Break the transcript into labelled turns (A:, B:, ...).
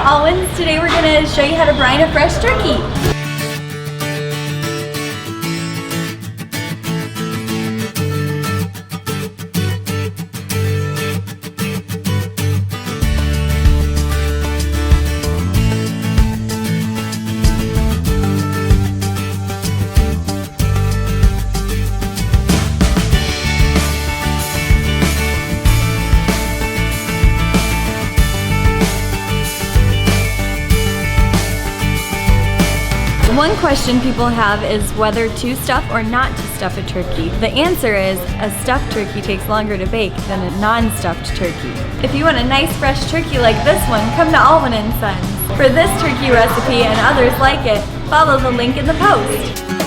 A: Alwans. Today we're going to show you how to brine a fresh turkey. One question people have is whether to stuff or not to stuff a turkey. The answer is a stuffed turkey takes longer to bake than a non-stuffed turkey. If you want a nice fresh turkey like this one, come to Alwan & Sons. For this turkey recipe and others like it, follow the link in the post.